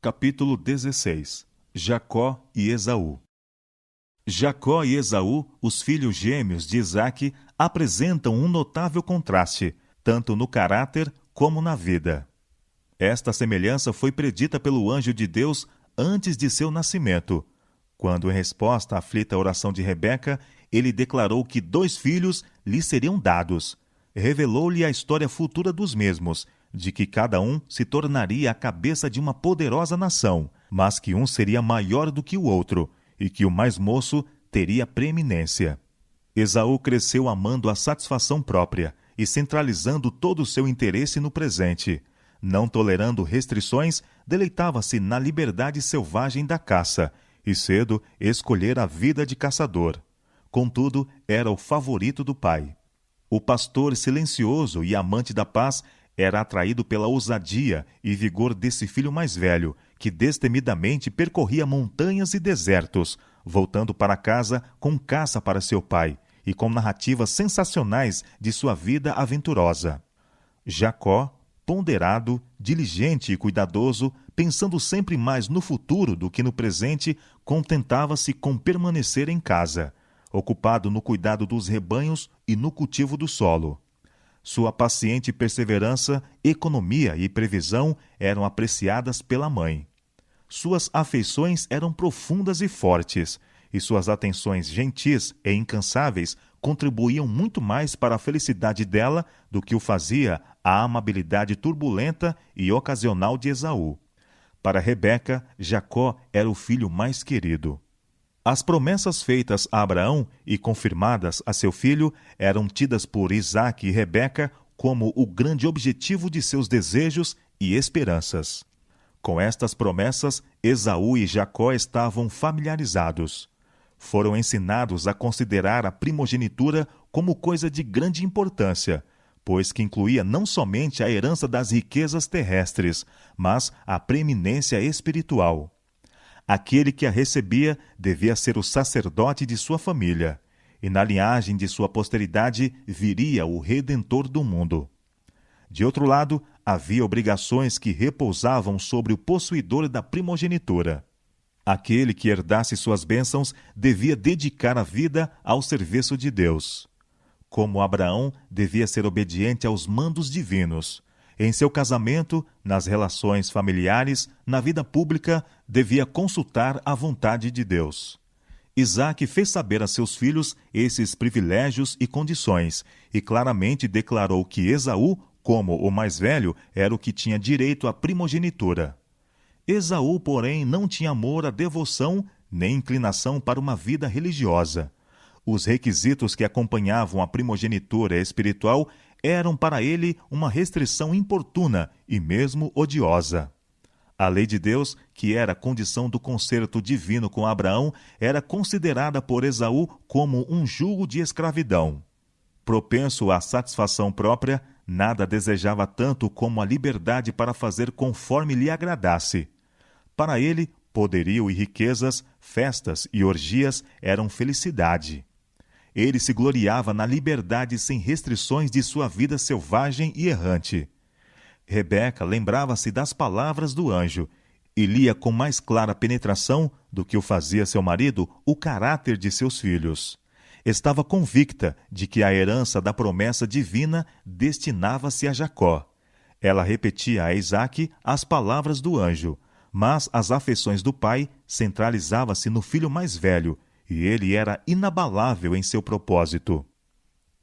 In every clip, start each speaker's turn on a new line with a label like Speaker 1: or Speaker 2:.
Speaker 1: Capítulo 16. Jacó e Esaú. Jacó e Esaú, os filhos gêmeos de Isaque, apresentam um notável contraste, tanto no caráter como na vida. Esta semelhança foi predita pelo anjo de Deus antes de seu nascimento, quando, em resposta à aflita oração de Rebeca, ele declarou que 2 filhos lhe seriam dados. Revelou-lhe a história futura dos mesmos, de que cada um se tornaria a cabeça de uma poderosa nação, mas que um seria maior do que o outro, e que o mais moço teria preeminência. Esaú cresceu amando a satisfação própria e centralizando todo o seu interesse no presente. Não tolerando restrições, deleitava-se na liberdade selvagem da caça, e cedo escolhera a vida de caçador. Contudo, era o favorito do pai. O pastor silencioso e amante da paz era atraído pela ousadia e vigor desse filho mais velho, que destemidamente percorria montanhas e desertos, voltando para casa com caça para seu pai e com narrativas sensacionais de sua vida aventurosa. Jacó, ponderado, diligente e cuidadoso, pensando sempre mais no futuro do que no presente, contentava-se com permanecer em casa, ocupado no cuidado dos rebanhos e no cultivo do solo. Sua paciente perseverança, economia e previsão eram apreciadas pela mãe. Suas afeições eram profundas e fortes, e suas atenções gentis e incansáveis contribuíam muito mais para a felicidade dela do que o fazia a amabilidade turbulenta e ocasional de Esaú. Para Rebeca, Jacó era o filho mais querido. As promessas feitas a Abraão e confirmadas a seu filho eram tidas por Isaque e Rebeca como o grande objetivo de seus desejos e esperanças. Com estas promessas, Esaú e Jacó estavam familiarizados. Foram ensinados a considerar a primogenitura como coisa de grande importância, pois que incluía não somente a herança das riquezas terrestres, mas a preeminência espiritual. Aquele que a recebia devia ser o sacerdote de sua família, e na linhagem de sua posteridade viria o Redentor do mundo. De outro lado, havia obrigações que repousavam sobre o possuidor da primogenitura. Aquele que herdasse suas bênçãos devia dedicar a vida ao serviço de Deus. Como Abraão, devia ser obediente aos mandos divinos. Em seu casamento, nas relações familiares, na vida pública, devia consultar a vontade de Deus. Isaque fez saber a seus filhos esses privilégios e condições, e claramente declarou que Esaú, como o mais velho, era o que tinha direito à primogenitura. Esaú, porém, não tinha amor à devoção, nem inclinação para uma vida religiosa. Os requisitos que acompanhavam a primogenitura espiritual eram para ele uma restrição importuna e mesmo odiosa. A lei de Deus, que era a condição do concerto divino com Abraão, era considerada por Esaú como um jugo de escravidão. Propenso à satisfação própria, nada desejava tanto como a liberdade para fazer conforme lhe agradasse. Para ele, poderio e riquezas, festas e orgias eram felicidade. Ele se gloriava na liberdade sem restrições de sua vida selvagem e errante. Rebeca lembrava-se das palavras do anjo e lia com mais clara penetração do que o fazia seu marido o caráter de seus filhos. Estava convicta de que a herança da promessa divina destinava-se a Jacó. Ela repetia a Isaque as palavras do anjo, mas as afeições do pai centralizavam-se no filho mais velho, e ele era inabalável em seu propósito.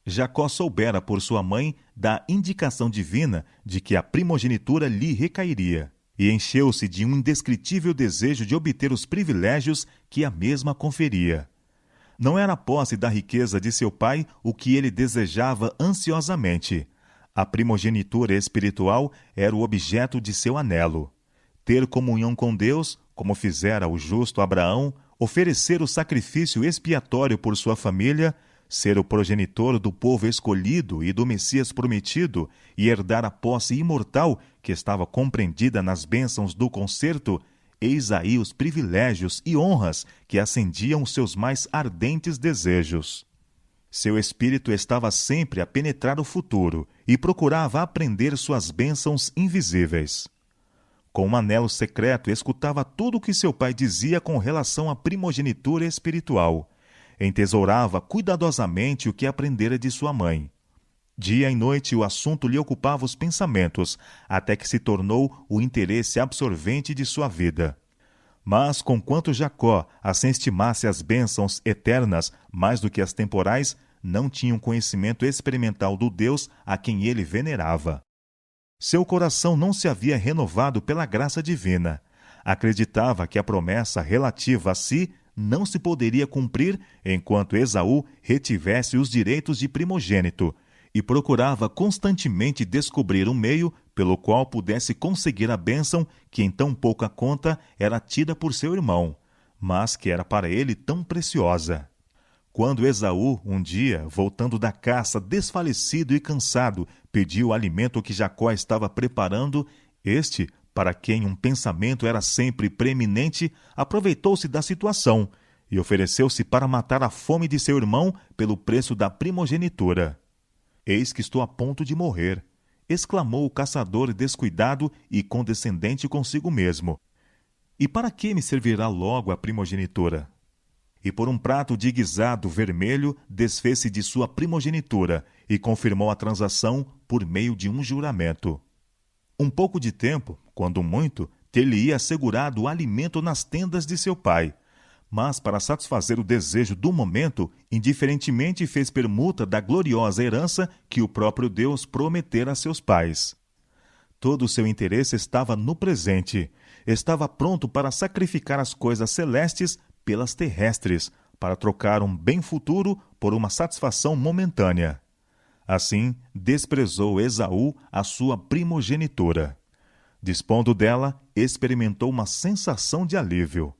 Speaker 1: Jacó soubera por sua mãe da indicação divina de que a primogenitura lhe recairia, e encheu-se de um indescritível desejo de obter os privilégios que a mesma conferia. Não era a posse da riqueza de seu pai o que ele desejava ansiosamente. A primogenitura espiritual era o objeto de seu anelo. Ter comunhão com Deus, como fizera o justo Abraão, oferecer o sacrifício expiatório por sua família, ser o progenitor do povo escolhido e do Messias prometido e herdar a posse imortal que estava compreendida nas bênçãos do concerto, eis aí os privilégios e honras que acendiam seus mais ardentes desejos. Seu espírito estava sempre a penetrar o futuro e procurava aprender suas bênçãos invisíveis. Com um anelo secreto, escutava tudo o que seu pai dizia com relação à primogenitura espiritual. Entesourava cuidadosamente o que aprendera de sua mãe. Dia e noite o assunto lhe ocupava os pensamentos, até que se tornou o interesse absorvente de sua vida. Mas, conquanto Jacó assim estimasse as bênçãos eternas mais do que as temporais, não tinha um conhecimento experimental do Deus a quem ele venerava. Seu coração não se havia renovado pela graça divina. Acreditava que a promessa relativa a si não se poderia cumprir enquanto Esaú retivesse os direitos de primogênito, e procurava constantemente descobrir um meio pelo qual pudesse conseguir a bênção que em tão pouca conta era tida por seu irmão, mas que era para ele tão preciosa. Quando Esaú, um dia, voltando da caça, desfalecido e cansado, pediu o alimento que Jacó estava preparando, este, para quem um pensamento era sempre preeminente, aproveitou-se da situação e ofereceu-se para matar a fome de seu irmão pelo preço da primogenitura. «Eis que estou a ponto de morrer», exclamou o caçador descuidado e condescendente consigo mesmo. «E para que me servirá logo a primogenitura?» E por um prato de guisado vermelho desfez-se de sua primogenitura e confirmou a transação por meio de um juramento. Um pouco de tempo, quando muito, ter-lhe-ia assegurado o alimento nas tendas de seu pai, mas para satisfazer o desejo do momento, indiferentemente fez permuta da gloriosa herança que o próprio Deus prometera a seus pais. Todo o seu interesse estava no presente, estava pronto para sacrificar as coisas celestes pelas terrestres, para trocar um bem futuro por uma satisfação momentânea. Assim, desprezou Esaú a sua primogenitura. Dispondo dela, experimentou uma sensação de alívio.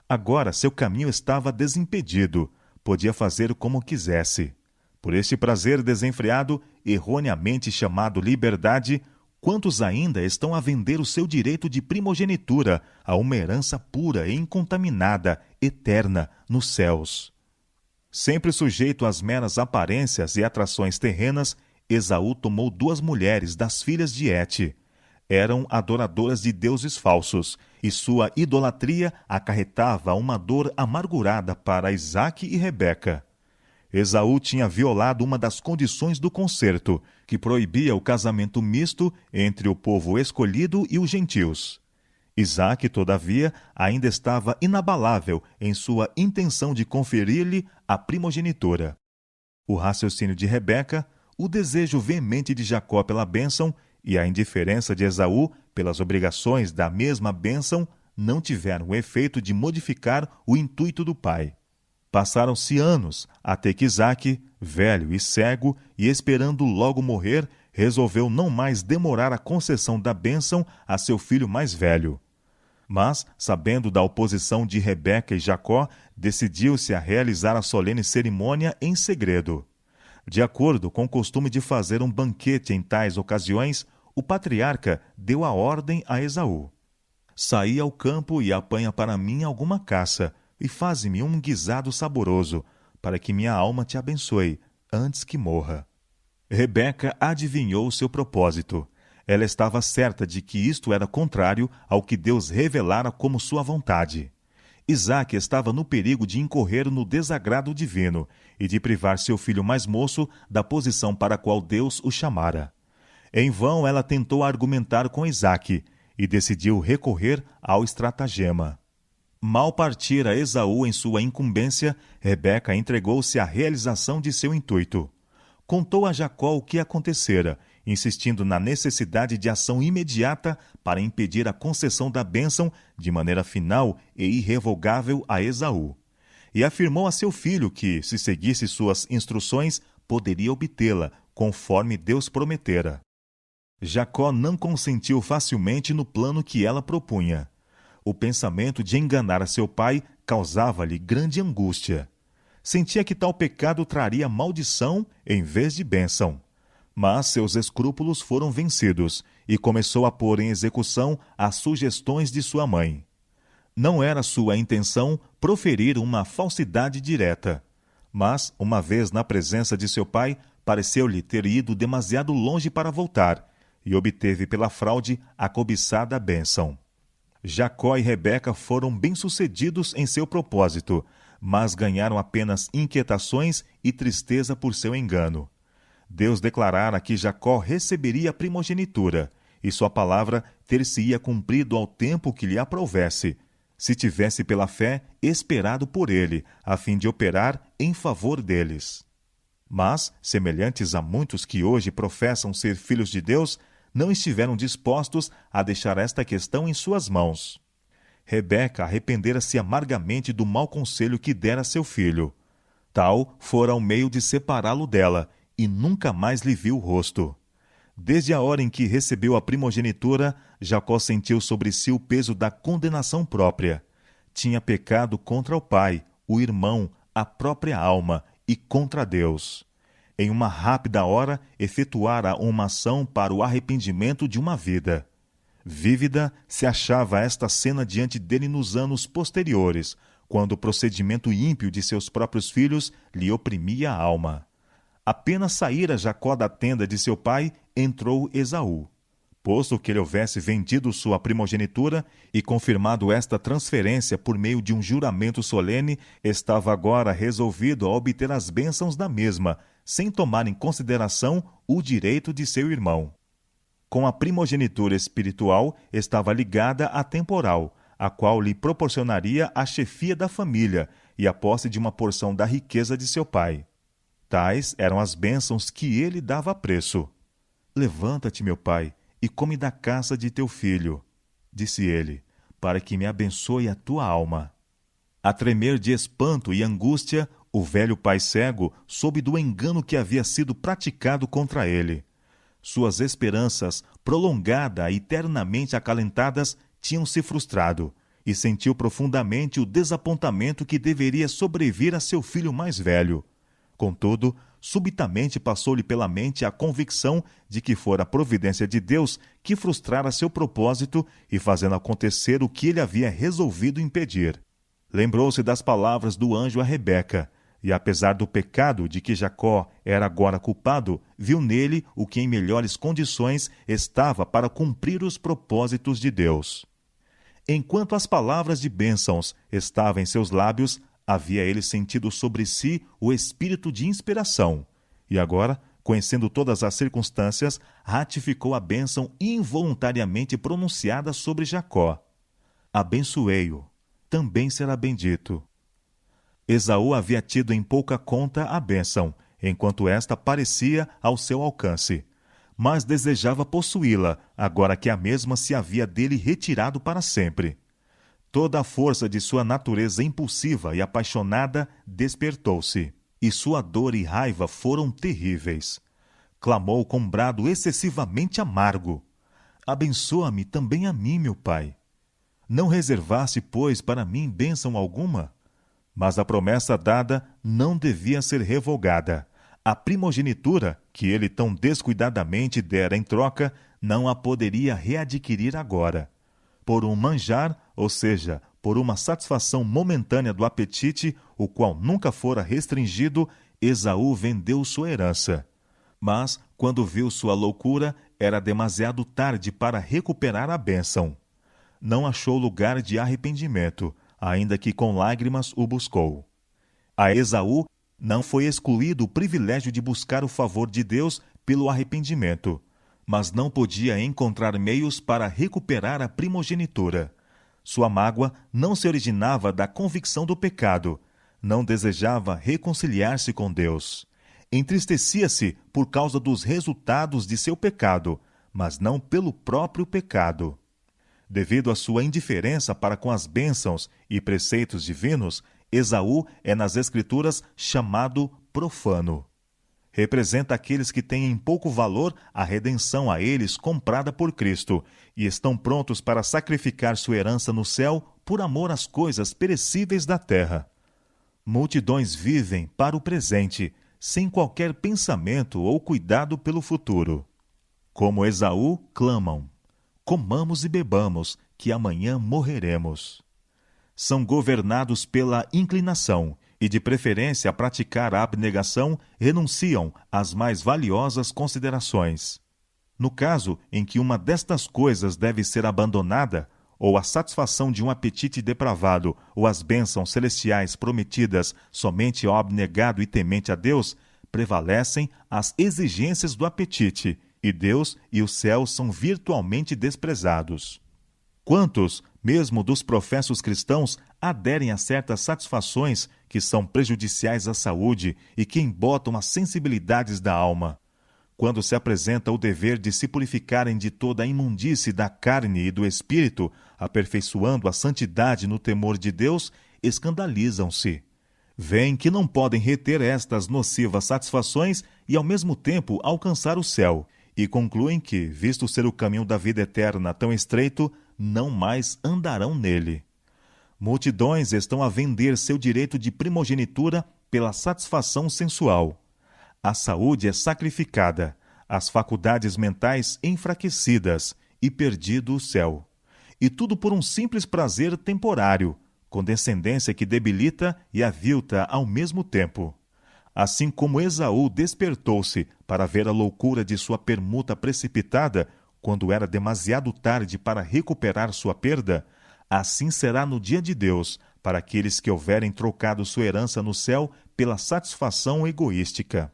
Speaker 1: Agora seu caminho estava desimpedido, podia fazer como quisesse. Por este prazer desenfreado, erroneamente chamado liberdade, quantos ainda estão a vender o seu direito de primogenitura a uma herança pura e incontaminada, eterna, nos céus? Sempre sujeito às meras aparências e atrações terrenas, Esaú tomou 2 mulheres das filhas de Hete. Eram adoradoras de deuses falsos, e sua idolatria acarretava uma dor amargurada para Isaque e Rebeca. Esaú tinha violado uma das condições do concerto, que proibia o casamento misto entre o povo escolhido e os gentios. Isaque, todavia, ainda estava inabalável em sua intenção de conferir-lhe a primogenitura. O raciocínio de Rebeca, o desejo veemente de Jacó pela bênção e a indiferença de Esaú pelas obrigações da mesma bênção não tiveram o efeito de modificar o intuito do pai. Passaram-se anos, até que Isaque, velho e cego, e esperando logo morrer, resolveu não mais demorar a concessão da bênção a seu filho mais velho. Mas, sabendo da oposição de Rebeca e Jacó, decidiu-se a realizar a solene cerimônia em segredo. De acordo com o costume de fazer um banquete em tais ocasiões, o patriarca deu a ordem a Esaú: «Saí ao campo e apanha para mim alguma caça, e faze-me um guisado saboroso, para que minha alma te abençoe, antes que morra.» Rebeca adivinhou o seu propósito. Ela estava certa de que isto era contrário ao que Deus revelara como sua vontade. Isaque estava no perigo de incorrer no desagrado divino e de privar seu filho mais moço da posição para a qual Deus o chamara. Em vão ela tentou argumentar com Isaque e decidiu recorrer ao estratagema. Mal partira Esaú em sua incumbência, Rebeca entregou-se à realização de seu intuito. Contou a Jacó o que acontecera, insistindo na necessidade de ação imediata para impedir a concessão da bênção de maneira final e irrevogável a Esaú. E afirmou a seu filho que, se seguisse suas instruções, poderia obtê-la, conforme Deus prometera. Jacó não consentiu facilmente no plano que ela propunha. O pensamento de enganar a seu pai causava-lhe grande angústia. Sentia que tal pecado traria maldição em vez de bênção. Mas seus escrúpulos foram vencidos e começou a pôr em execução as sugestões de sua mãe. Não era sua intenção proferir uma falsidade direta, mas, uma vez na presença de seu pai, pareceu-lhe ter ido demasiado longe para voltar e obteve pela fraude a cobiçada bênção. Jacó e Rebeca foram bem-sucedidos em seu propósito, mas ganharam apenas inquietações e tristeza por seu engano. Deus declarara que Jacó receberia a primogenitura, e sua palavra ter-se-ia cumprido ao tempo que lhe aprovesse, se tivesse pela fé esperado por ele, a fim de operar em favor deles. Mas, semelhantes a muitos que hoje professam ser filhos de Deus, não estiveram dispostos a deixar esta questão em suas mãos. Rebeca arrependera-se amargamente do mau conselho que dera a seu filho. Tal fora o meio de separá-lo dela, e nunca mais lhe viu o rosto. Desde a hora em que recebeu a primogenitura, Jacó sentiu sobre si o peso da condenação própria. Tinha pecado contra o pai, o irmão, a própria alma e contra Deus. Em uma rápida hora, efetuara uma ação para o arrependimento de uma vida. Vívida se achava esta cena diante dele nos anos posteriores, quando o procedimento ímpio de seus próprios filhos lhe oprimia a alma. Apenas saíra Jacó da tenda de seu pai, entrou Esaú. Posto que ele houvesse vendido sua primogenitura e confirmado esta transferência por meio de um juramento solene, estava agora resolvido a obter as bênçãos da mesma, sem tomar em consideração o direito de seu irmão. Com a primogenitura espiritual estava ligada a temporal, a qual lhe proporcionaria a chefia da família e a posse de uma porção da riqueza de seu pai. Tais eram as bênçãos que ele dava a preço. Levanta-te, meu pai, e come da caça de teu filho, disse ele, para que me abençoe a tua alma. A tremer de espanto e angústia, o velho pai cego soube do engano que havia sido praticado contra ele. Suas esperanças, prolongadas e eternamente acalentadas, tinham se frustrado, e sentiu profundamente o desapontamento que deveria sobrevir a seu filho mais velho. Contudo, subitamente passou-lhe pela mente a convicção de que fora a providência de Deus que frustrara seu propósito e fazendo acontecer o que ele havia resolvido impedir. Lembrou-se das palavras do anjo a Rebeca, e apesar do pecado de que Jacó era agora culpado, viu nele o que em melhores condições estava para cumprir os propósitos de Deus. Enquanto as palavras de bênçãos estavam em seus lábios, havia ele sentido sobre si o espírito de inspiração, e agora, conhecendo todas as circunstâncias, ratificou a bênção involuntariamente pronunciada sobre Jacó. Abençoei-o, também será bendito. Esaú havia tido em pouca conta a bênção, enquanto esta parecia ao seu alcance, mas desejava possuí-la, agora que a mesma se havia dele retirado para sempre. Toda a força de sua natureza impulsiva e apaixonada despertou-se, e sua dor e raiva foram terríveis. Clamou com um brado excessivamente amargo: abençoa-me também a mim, meu pai. Não reservaste, pois, para mim bênção alguma? Mas a promessa dada não devia ser revogada. A primogenitura, que ele tão descuidadamente dera em troca, não a poderia readquirir agora. Por um manjar, ou seja, por uma satisfação momentânea do apetite, o qual nunca fora restringido, Esaú vendeu sua herança. Mas, quando viu sua loucura, era demasiado tarde para recuperar a bênção. Não achou lugar de arrependimento, ainda que com lágrimas o buscou. A Esaú não foi excluído o privilégio de buscar o favor de Deus pelo arrependimento, mas não podia encontrar meios para recuperar a primogenitura. Sua mágoa não se originava da convicção do pecado, não desejava reconciliar-se com Deus. Entristecia-se por causa dos resultados de seu pecado, mas não pelo próprio pecado. Devido à sua indiferença para com as bênçãos e preceitos divinos, Esaú é nas Escrituras chamado profano. Representa aqueles que têm em pouco valor a redenção a eles comprada por Cristo e estão prontos para sacrificar sua herança no céu por amor às coisas perecíveis da terra. Multidões vivem para o presente, sem qualquer pensamento ou cuidado pelo futuro. Como Esaú, clamam: comamos e bebamos, que amanhã morreremos. São governados pela inclinação e, de preferência a praticar a abnegação, renunciam às mais valiosas considerações. No caso em que uma destas coisas deve ser abandonada, ou a satisfação de um apetite depravado, ou as bênçãos celestiais prometidas somente ao abnegado e temente a Deus, prevalecem as exigências do apetite, e Deus e o céu são virtualmente desprezados. Quantos, mesmo dos professos cristãos, aderem a certas satisfações que são prejudiciais à saúde e que embotam as sensibilidades da alma? Quando se apresenta o dever de se purificarem de toda a imundície da carne e do espírito, aperfeiçoando a santidade no temor de Deus, escandalizam-se. Veem que não podem reter estas nocivas satisfações e, ao mesmo tempo, alcançar o céu, e concluem que, visto ser o caminho da vida eterna tão estreito, não mais andarão nele. Multidões estão a vender seu direito de primogenitura pela satisfação sensual. A saúde é sacrificada, as faculdades mentais enfraquecidas e perdido o céu. E tudo por um simples prazer temporário, condescendência que debilita e avilta ao mesmo tempo. Assim como Esaú despertou-se para ver a loucura de sua permuta precipitada, quando era demasiado tarde para recuperar sua perda, assim será no dia de Deus, para aqueles que houverem trocado sua herança no céu pela satisfação egoística.